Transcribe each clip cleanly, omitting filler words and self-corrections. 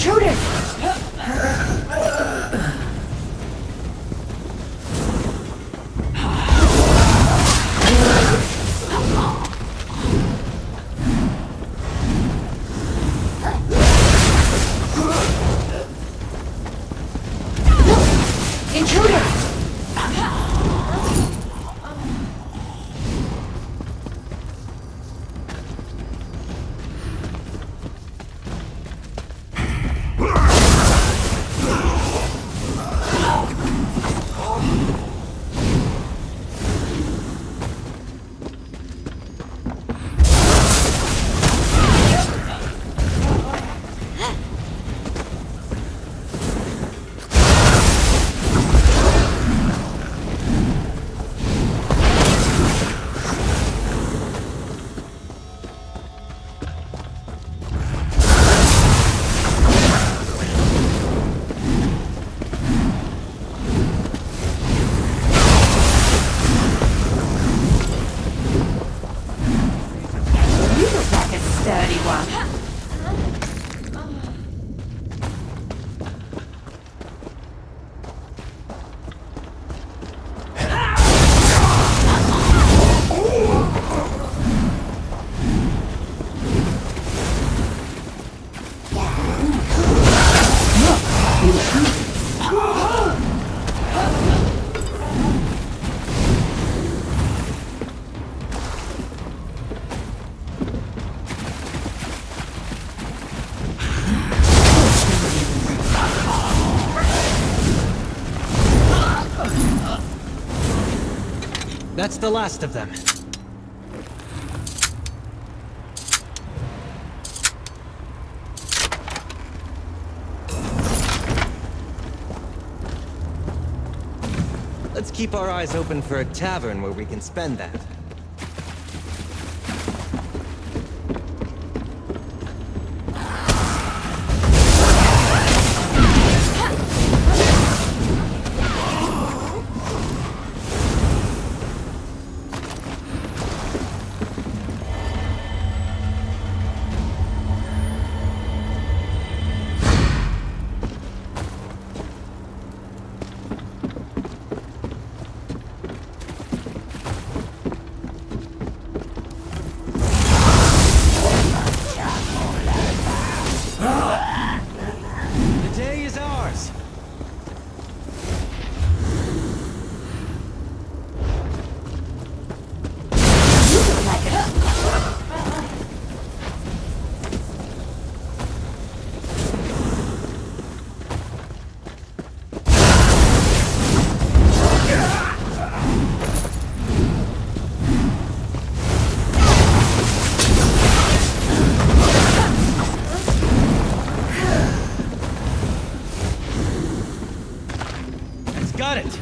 Intruder! Intruder! That's the last of them. Let's keep our eyes open for a tavern where we can spend that. Got it!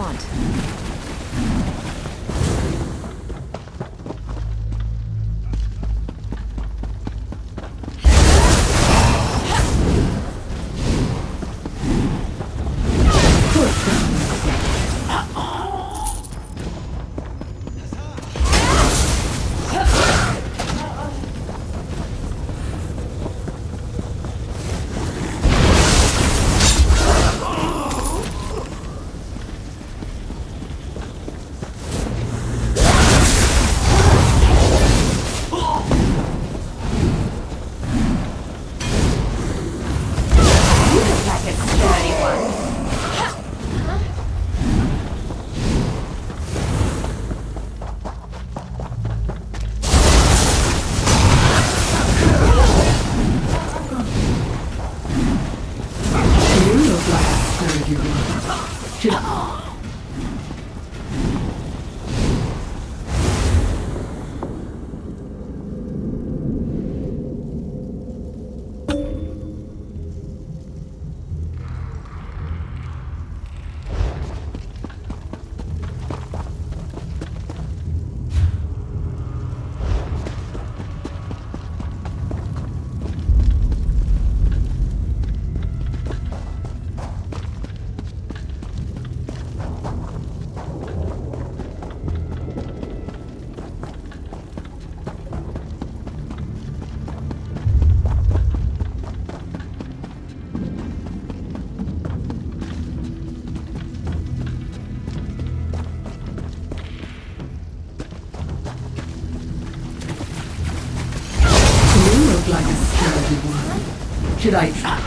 want. Like a sturdy one. Should I try?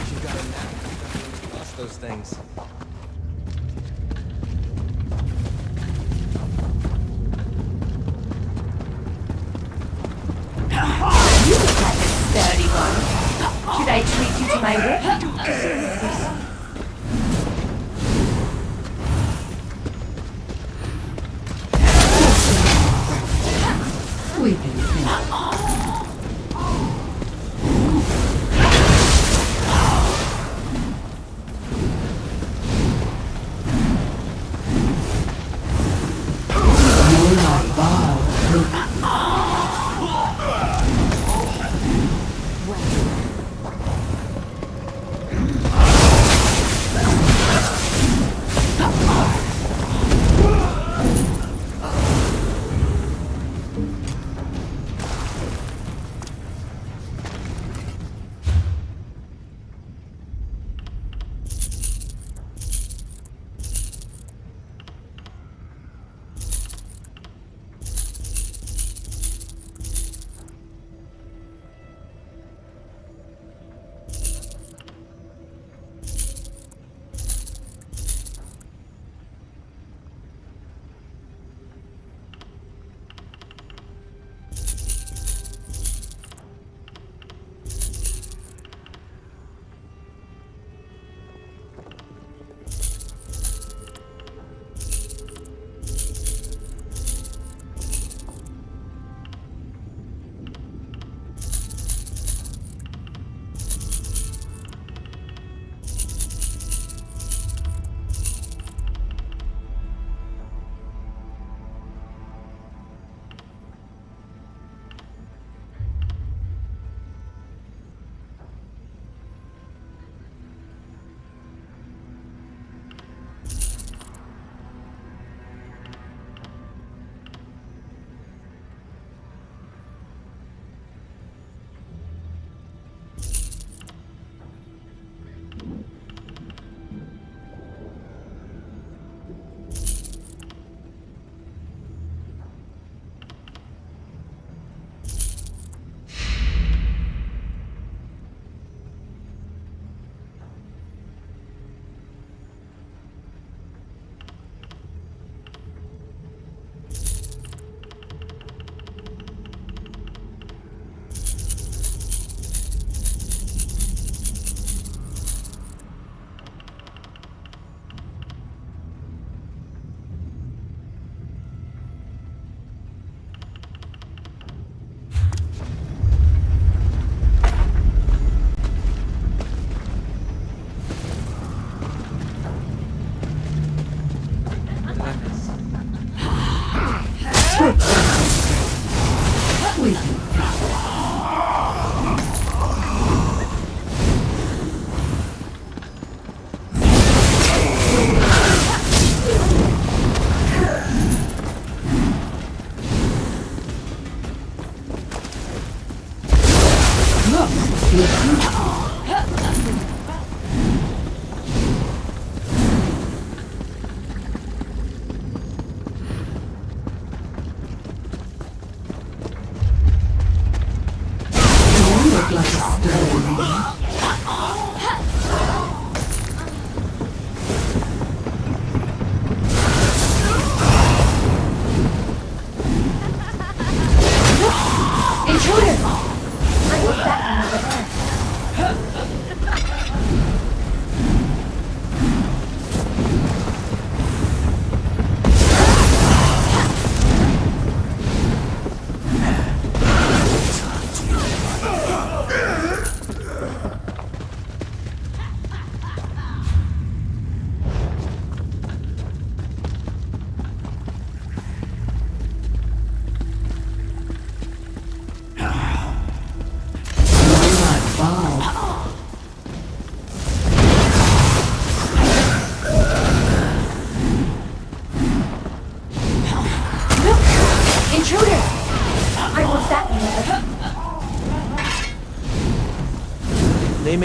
You got a knack. Lost those things. You look like a sturdy one. Should I treat you to my work? Don't deserve this. Weeping thing. You're not bald.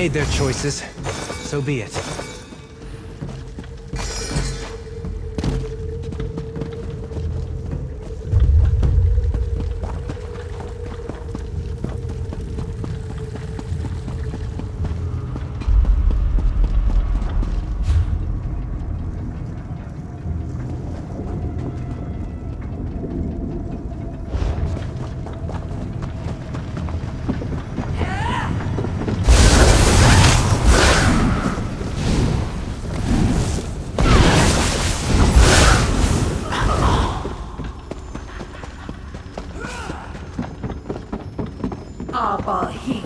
made their choices. So be it. Aber hier.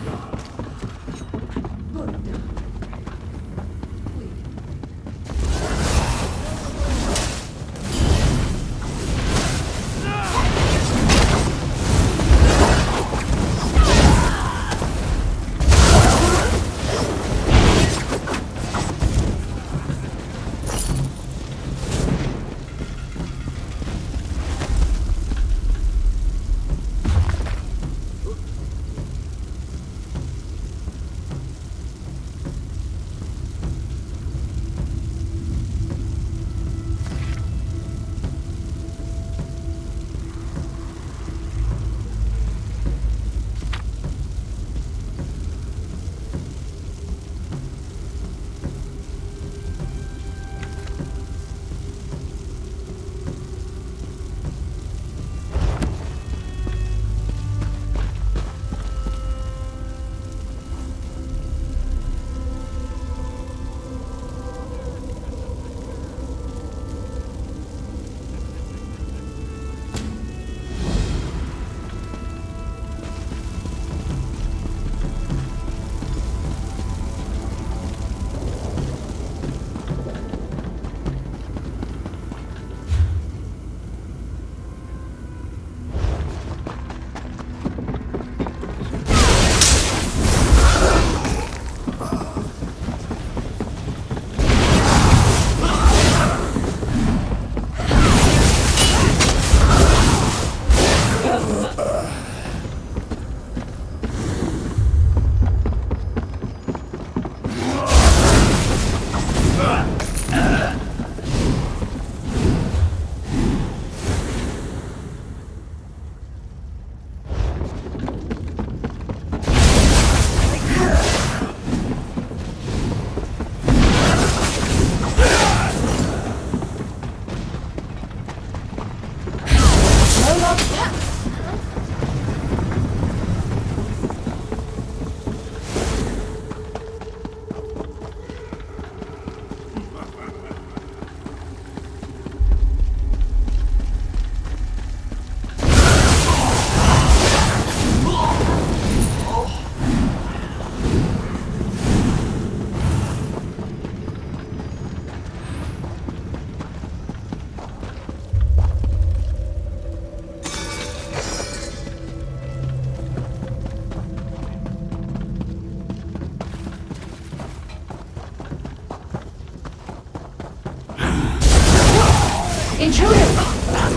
Intruders!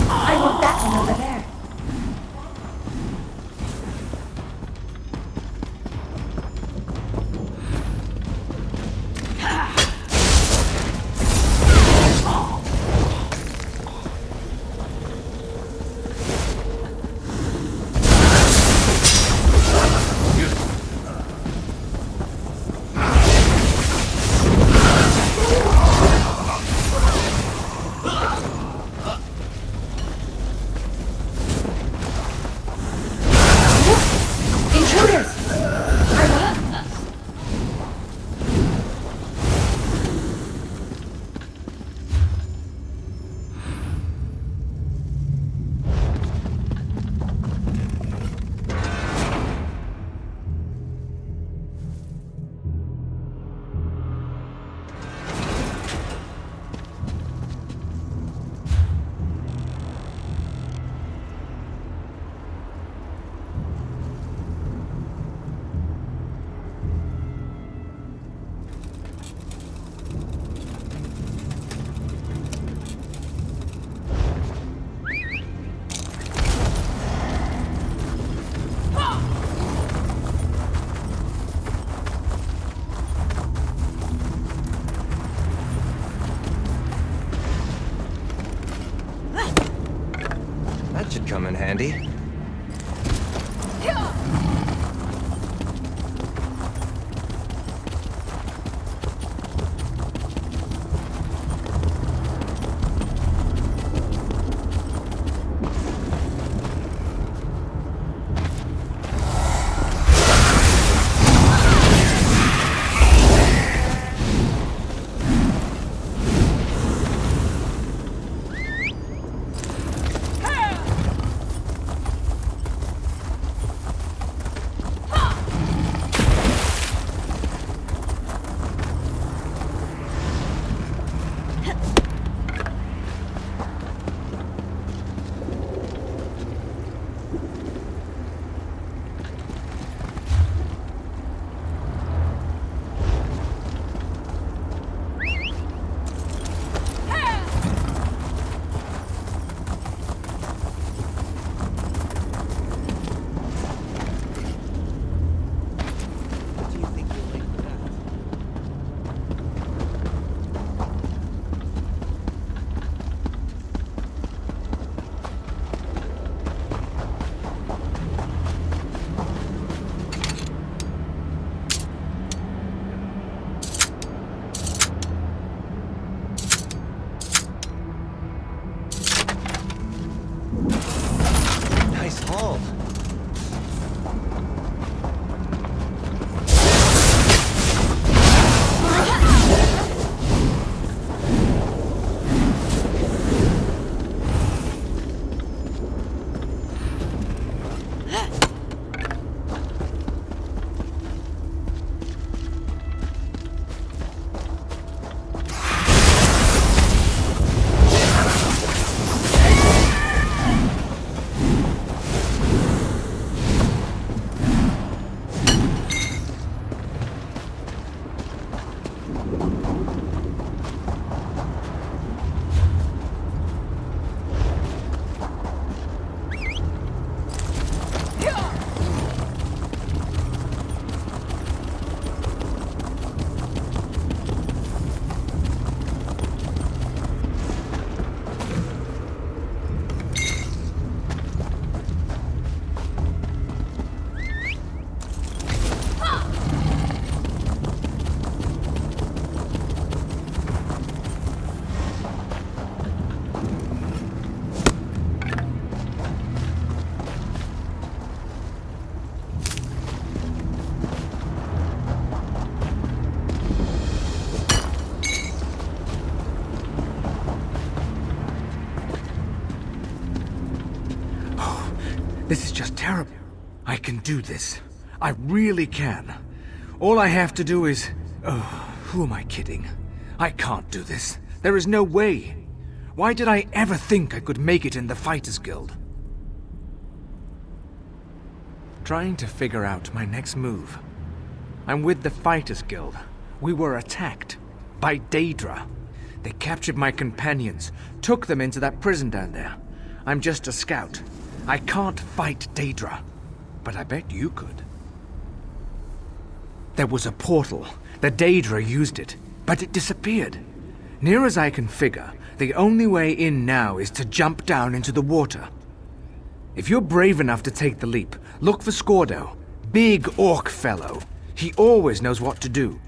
I want that one over there. come in handy. Nice haul. This is just terrible. I can do this. I really can. All I have to do is... Oh, who am I kidding? I can't do this. There is no way. Why did I ever think I could make it in the Fighters Guild? Trying to figure out my next move. I'm with the Fighters Guild. We were attacked by Daedra. They captured my companions, took them into that prison down there. I'm just a scout. I can't fight Daedra, but I bet you could. There was a portal. The Daedra used it, but it disappeared. Near as I can figure, the only way in now is to jump down into the water. If you're brave enough to take the leap, look for Scordo. Big orc fellow. He always knows what to do.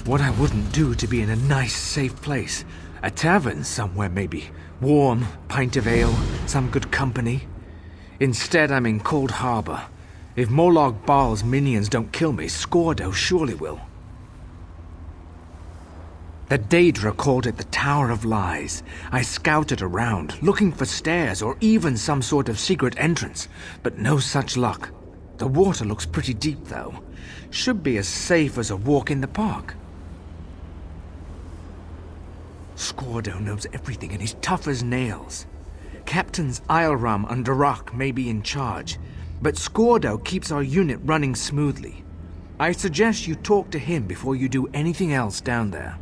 What I wouldn't do to be in a nice, safe place. A tavern somewhere, maybe. Warm, pint of ale, some good company. Instead, I'm in Cold Harbor. If Morlog Baal's minions don't kill me, Scordo surely will. The Daedra called it the Tower of Lies. I scouted around, looking for stairs or even some sort of secret entrance, but no such luck. The water looks pretty deep, though. Should be as safe as a walk in the park. Scordo knows everything and he's tough as nails. Captains Ilram and Darak may be in charge, but Scordo keeps our unit running smoothly. I suggest you talk to him before you do anything else down there.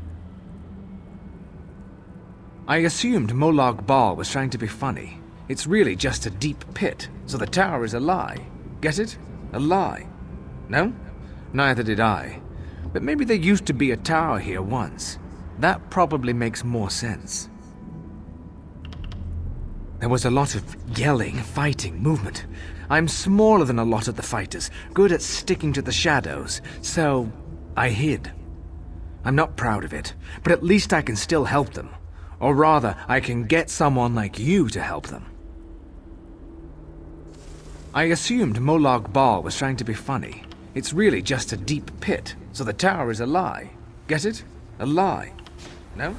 I assumed Morlog Baal was trying to be funny. It's really just a deep pit, so the tower is a lie. Get it? A lie. No? Neither did I. But maybe there used to be a tower here once. That probably makes more sense. There was a lot of yelling, fighting, movement. I'm smaller than a lot of the fighters, good at sticking to the shadows, so I hid. I'm not proud of it, but at least I can still help them. Or rather, I can get someone like you to help them. I assumed Molag Bal was trying to be funny. It's really just a deep pit, so the tower is a lie. Get it? A lie. No?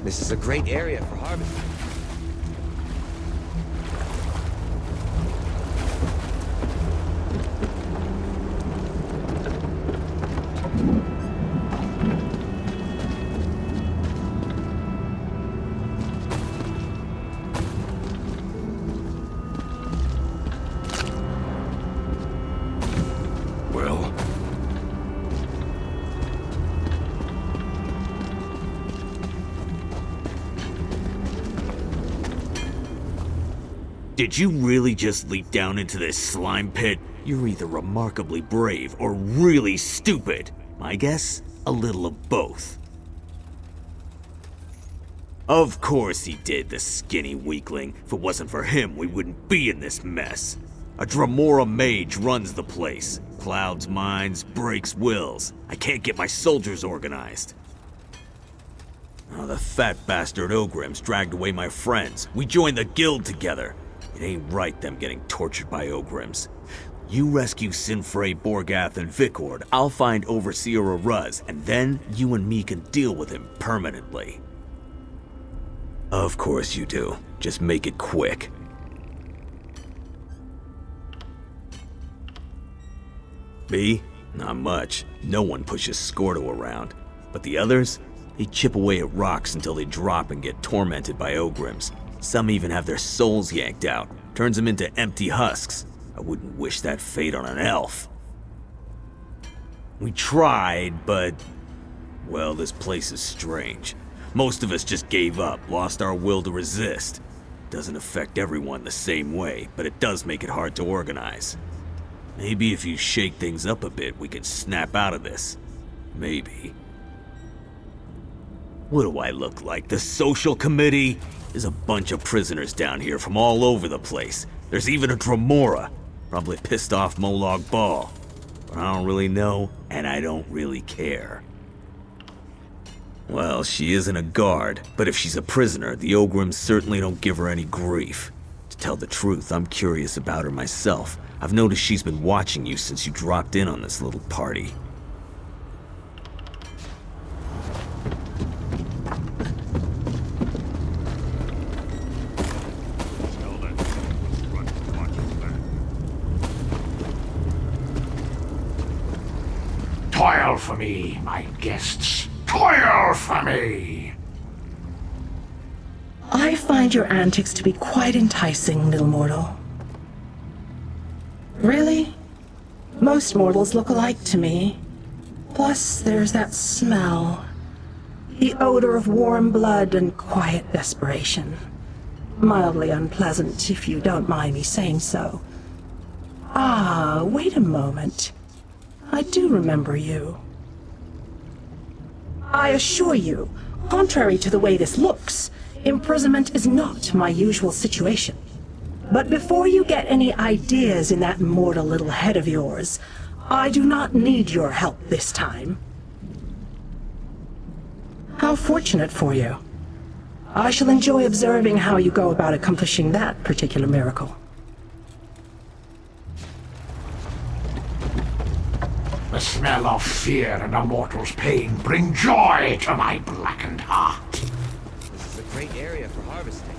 This is a great area for harvesting. Well, did you really just leap down into this slime pit? You're either remarkably brave or really stupid. My guess? A little of both. Of course he did, the skinny weakling. If it wasn't for him, we wouldn't be in this mess. A Dremora mage runs the place. Clouds minds, breaks wills. I can't get my soldiers organized. Oh, the fat bastard Ogrims dragged away my friends. We joined the guild together. It ain't right them getting tortured by Ogrims. You rescue Sinfrey, Borgath, and Vikord. I'll find Overseer Aruz, and then you and me can deal with him permanently. Of course you do. Just make it quick. Me? Not much. No one pushes Scordo around. But the others? They chip away at rocks until they drop and get tormented by Ogrims. Some even have their souls yanked out. Turns them into empty husks. I wouldn't wish that fate on an elf. We tried, but... well, this place is strange. Most of us just gave up, lost our will to resist. Doesn't affect everyone the same way, but it does make it hard to organize. Maybe if you shake things up a bit, we can snap out of this. Maybe. What do I look like? The social committee? There's a bunch of prisoners down here from all over the place. There's even a Dremora. Probably pissed off Molag Bal. But I don't really know, and I don't really care. Well, she isn't a guard, but if she's a prisoner, the Ogrims certainly don't give her any grief. To tell the truth, I'm curious about her myself. I've noticed she's been watching you since you dropped in on this little party. toil for me, my guests. Toil for me! I find your antics to be quite enticing, little mortal. Really? Most mortals look alike to me. Plus, there's that smell. The odor of warm blood and quiet desperation. Mildly unpleasant, if you don't mind me saying so. Ah, wait a moment. I do remember you. I assure you, contrary to the way this looks, imprisonment is not my usual situation. But before you get any ideas in that mortal little head of yours, I do not need your help this time. How fortunate for you. I shall enjoy observing how you go about accomplishing that particular miracle. The smell of fear and a mortal's pain bring joy to my blackened heart. This is a great area for harvesting.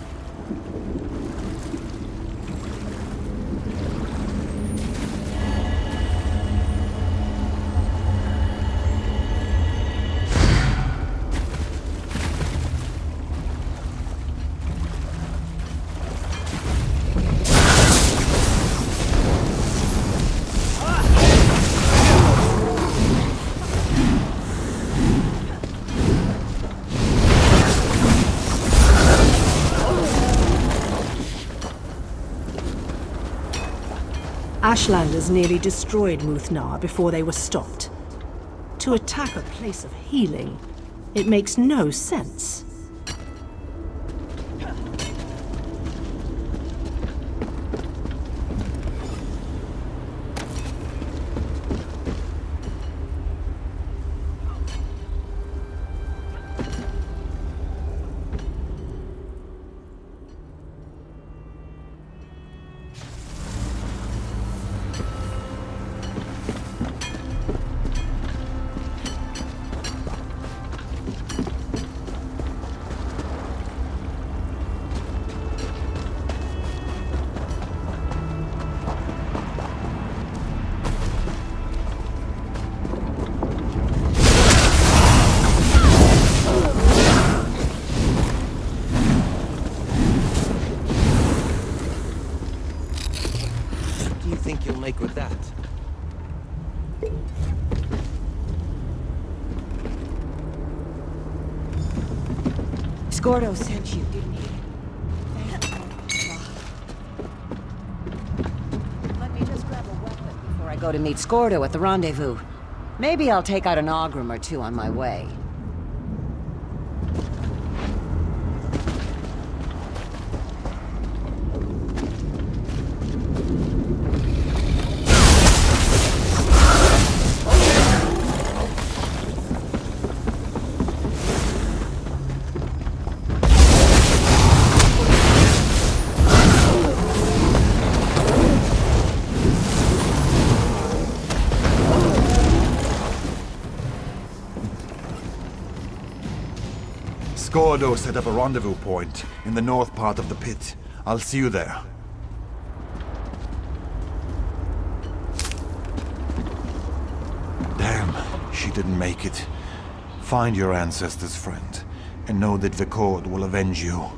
Ashlanders nearly destroyed Muthnar before they were stopped. To attack a place of healing, it makes no sense. What do you think you'll make with that? Gordo sent you, didn't he? Let me just grab a weapon before I go to meet Scordo at the rendezvous. Maybe I'll take out an Ogrim or two on my way. Scordo set up a rendezvous point in the north part of the pit. I'll see you there. Damn, she didn't make it. Find your ancestors, friend, and know that Vikord will avenge you.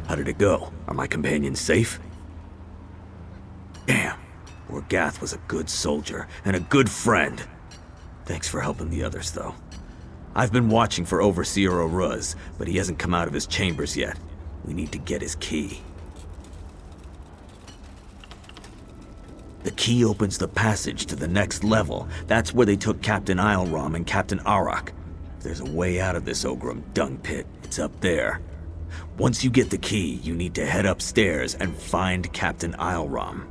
How did it go? Are my companions safe? Damn. Orgath was a good soldier and a good friend. Thanks for helping the others, though. I've been watching for Overseer Oruz, but he hasn't come out of his chambers yet. We need to get his key. The key opens the passage to the next level. That's where they took Captain Isleram and Captain Arak. If there's a way out of this Ogrim dung pit, it's up there. Once you get the key, you need to head upstairs and find Captain Isleram.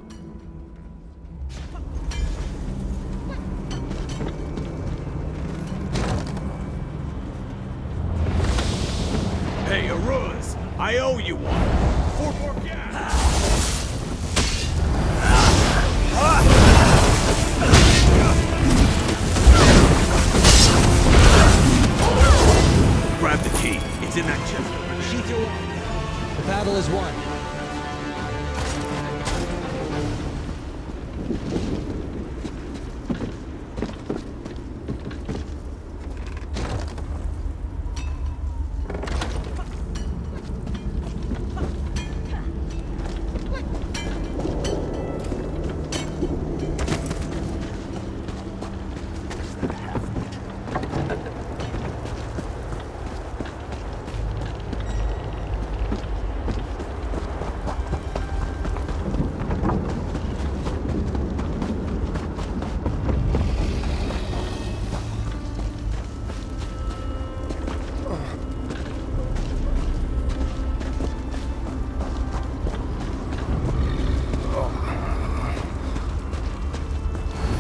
Hey, Oruz! I owe you one! For more gas! Grab the key. It's in that chest. The battle is won.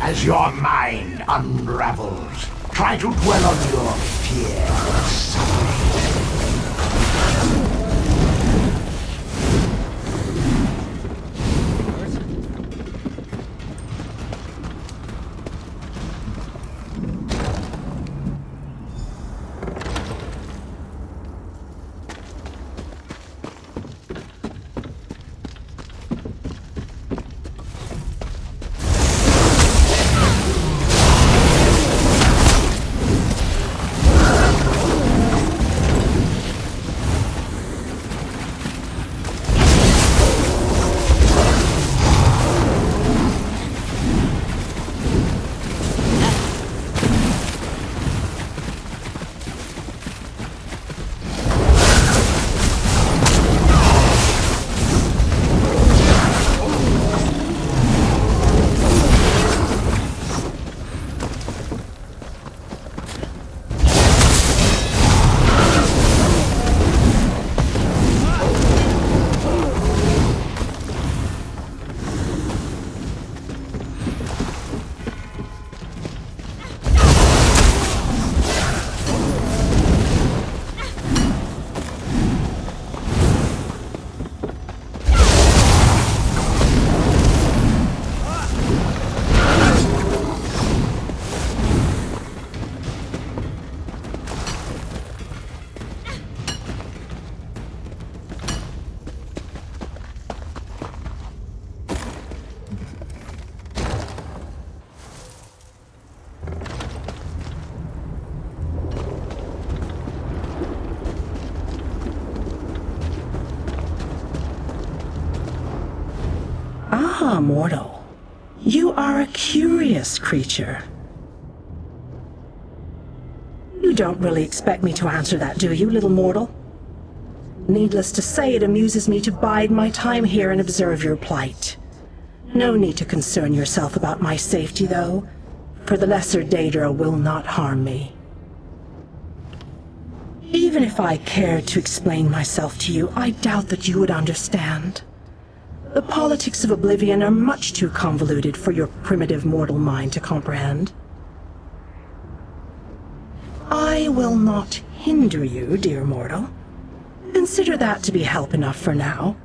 As your mind unravels, try to dwell on your fear of suffering. Ah, mortal. You are a curious creature. You don't really expect me to answer that, do you, little mortal? Needless to say, it amuses me to bide my time here and observe your plight. No need to concern yourself about my safety, though, for the lesser Daedra will not harm me. Even if I cared to explain myself to you, I doubt that you would understand. The politics of Oblivion are much too convoluted for your primitive mortal mind to comprehend. I will not hinder you, dear mortal. Consider that to be help enough for now.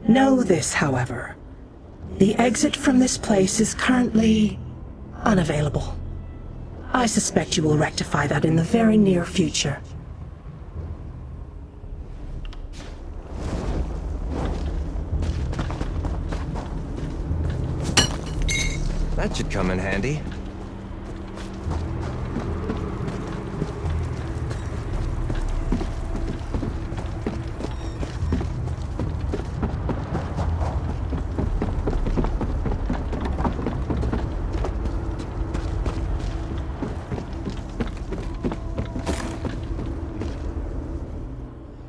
Know this, however. The exit from this place is currently unavailable. I suspect you will rectify that in the very near future. That should come in handy.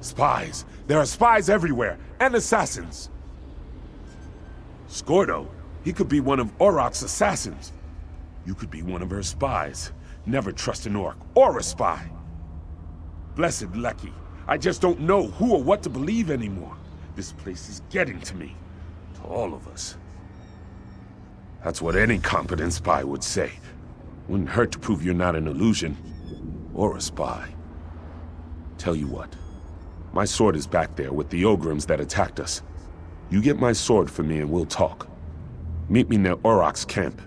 Spies! There are spies everywhere, and assassins! Scordo, he could be one of Auroch's assassins. You could be one of her spies. Never trust an orc or a spy. Blessed Lecky, I just don't know who or what to believe anymore. This place is getting to me. To all of us. That's what any competent spy would say. Wouldn't hurt to prove you're not an illusion. Or a spy. Tell you what. My sword is back there with the Ogrims that attacked us. You get my sword for me and we'll talk. Meet me near Auroch's camp.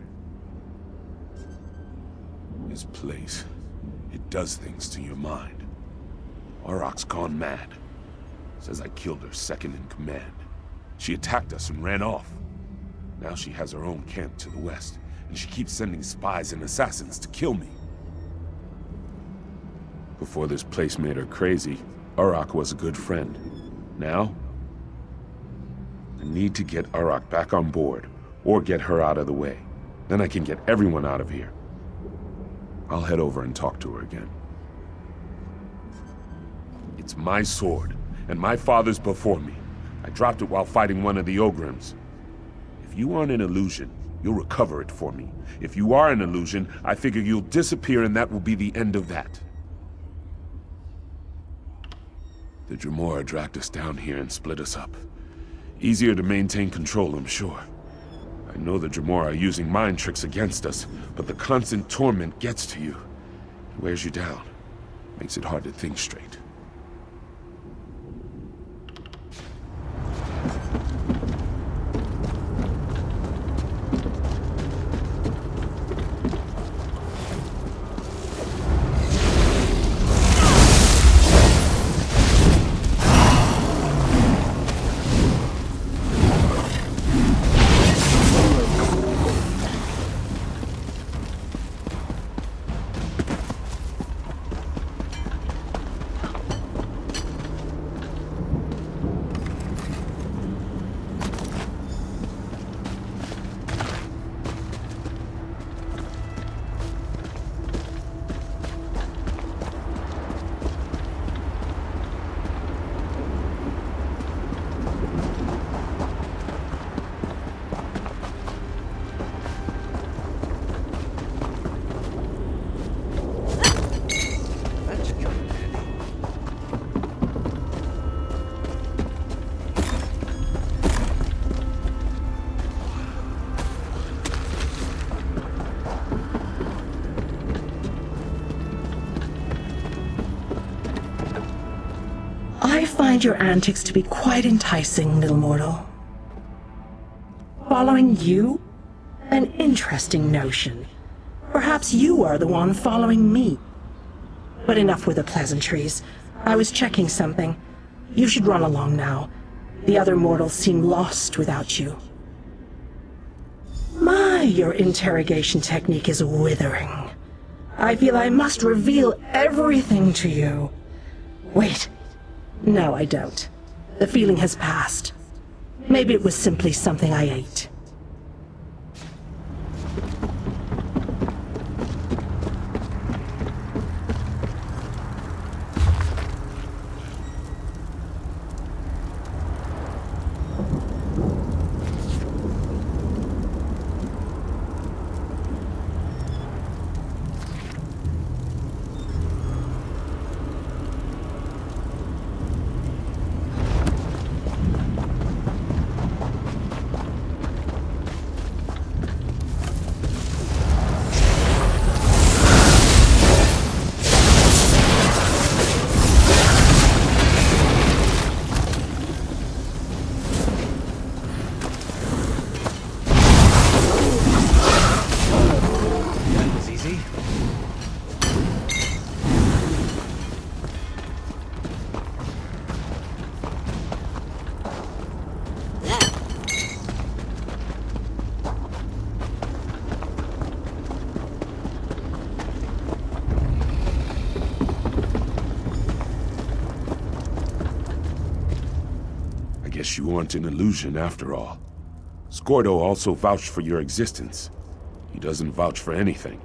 This place, it does things to your mind. Auroch's gone mad. Says I killed her second in command. She attacked us and ran off. Now she has her own camp to the west, and she keeps sending spies and assassins to kill me. Before this place made her crazy, Auroch was a good friend. Now, I need to get Auroch back on board, or get her out of the way. Then I can get everyone out of here. I'll head over and talk to her again. It's my sword, and my father's before me. I dropped it while fighting one of the Ogrims. If you aren't an illusion, you'll recover it for me. If you are an illusion, I figure you'll disappear and that will be the end of that. The Dremora dragged us down here and split us up. Easier to maintain control, I'm sure. I know the Dremora are using mind tricks against us, but the constant torment gets to you. It wears you down. Makes it hard to think straight. I find your antics to be quite enticing, little mortal. Following you? An interesting notion. Perhaps you are the one following me. But enough with the pleasantries. I was checking something. You should run along now. The other mortals seem lost without you. My, your interrogation technique is withering. I feel I must reveal everything to you. Wait. No, I don't. The feeling has passed. Maybe it was simply something I ate. That was easy. I guess you weren't an illusion after all. Scordo also vouched for your existence. He doesn't vouch for anything,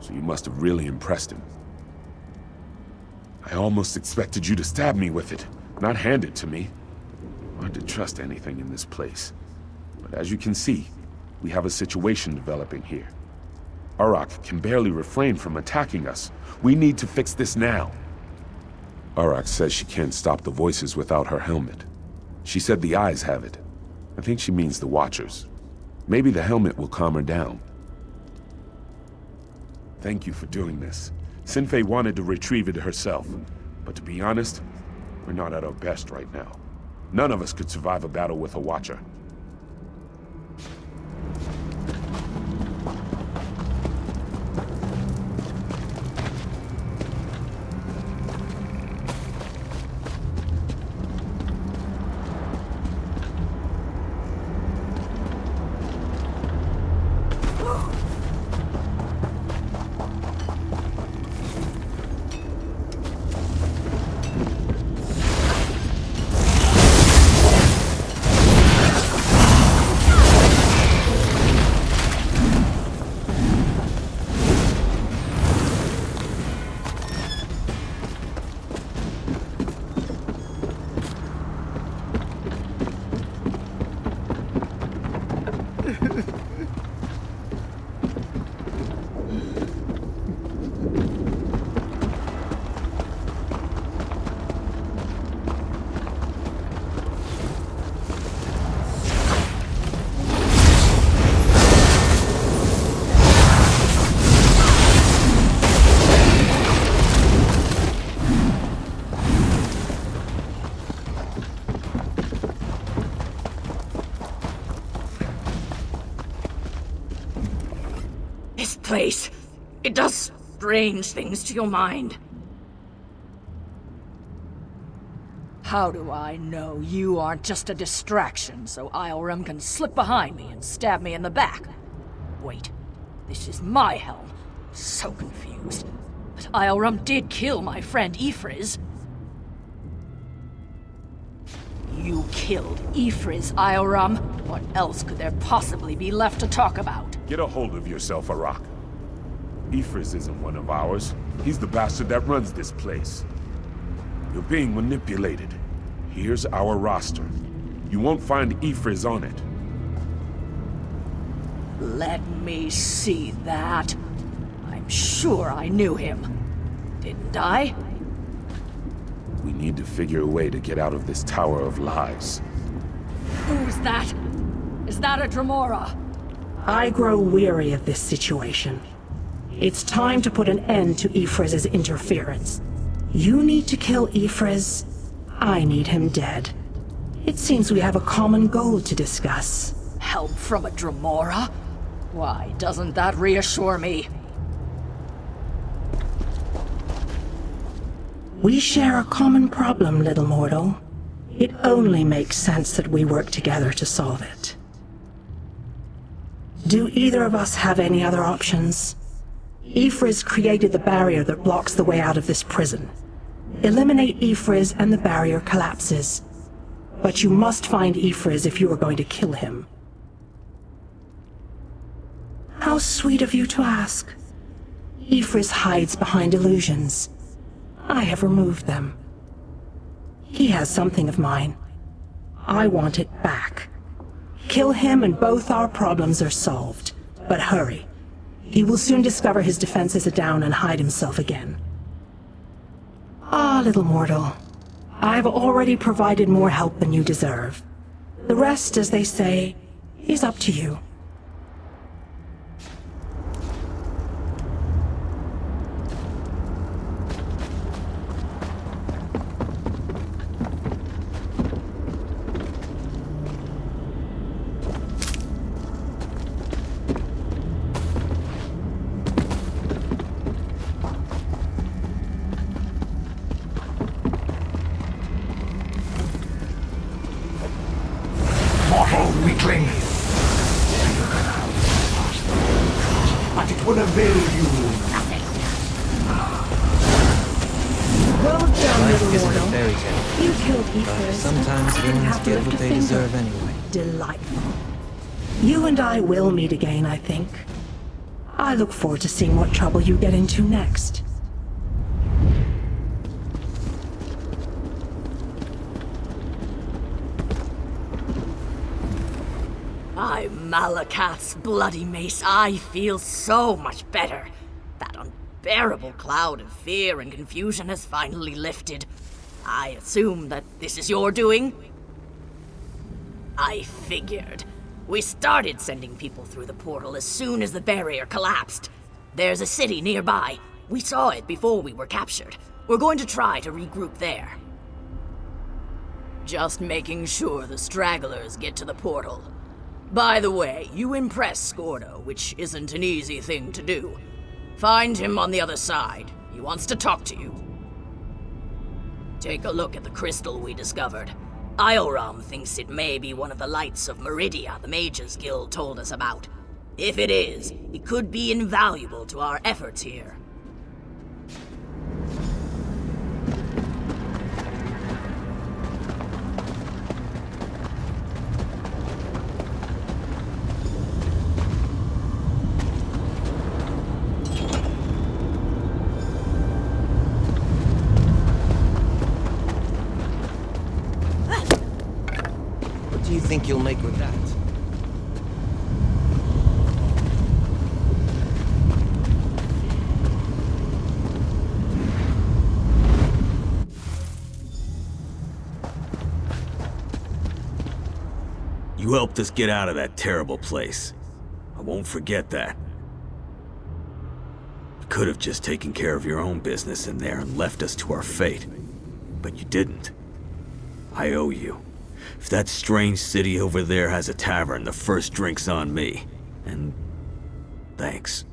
so you must have really impressed him. I almost expected you to stab me with it, not hand it to me. Hard to trust anything in this place. But as you can see, we have a situation developing here. Auroch can barely refrain from attacking us. We need to fix this now. Auroch says she can't stop the voices without her helmet. She said the eyes have it. I think she means the Watchers. Maybe the helmet will calm her down. Thank you for doing this. Sinfei wanted to retrieve it herself, but to be honest, we're not at our best right now. None of us could survive a battle with a Watcher. This place, it does strange things to your mind. How do I know you aren't just a distraction so Ioram can slip behind me and stab me in the back? Wait, this is my helm. So confused. But Ioram did kill my friend Ifriz. You killed Ifriz, Ioram. What else could there possibly be left to talk about? Get a hold of yourself, Auroch. Ifriz isn't one of ours. He's the bastard that runs this place. You're being manipulated. Here's our roster. You won't find Ifriz on it. Let me see that. I'm sure I knew him. Didn't I? We need to figure a way to get out of this tower of lies. Who's that? Is that a Dremora? I grow weary of this situation. It's time to put an end to Ifriz's interference. You need to kill Ifriz. I need him dead. It seems we have a common goal to discuss. Help from a Dremora? Why, doesn't that reassure me? We share a common problem, little mortal. It only makes sense that we work together to solve it. Do either of us have any other options? Ifriz created the barrier that blocks the way out of this prison. Eliminate Ifriz and the barrier collapses. But you must find Ifris if you are going to kill him. How sweet of you to ask. Ifris hides behind illusions. I have removed them. He has something of mine. I want it back. Kill him and both our problems are solved. But hurry. He will soon discover his defenses are down and hide himself again. Ah, little mortal. I've already provided more help than you deserve. The rest, as they say, is up to you. Mortal weakling! But it will avail you nothing. Well done, little Isn't a mortal. fairy tale. You killed Ifris. Sometimes and I didn't villains have to get lift what a they finger. deserve anyway. Delightful. You and I will meet again, I think. I look forward to seeing what trouble you get into next. By Malakath's bloody mace, I feel so much better. That unbearable cloud of fear and confusion has finally lifted. I assume that this is your doing? I figured. We started sending people through the portal as soon as the barrier collapsed. There's a city nearby. We saw it before we were captured. We're going to try to regroup there. Just making sure the stragglers get to the portal. By the way, you impress Scordo, which isn't an easy thing to do. Find him on the other side. He wants to talk to you. Take a look at the crystal we discovered. Ioram thinks it may be one of the lights of Meridia the Mages Guild told us about. If it is, it could be invaluable to our efforts here. What do you think you'll make with that? You helped us get out of that terrible place. I won't forget that. You could have just taken care of your own business in there and left us to our fate. But you didn't. I owe you. If that strange city over there has a tavern, the first drink's on me. And thanks.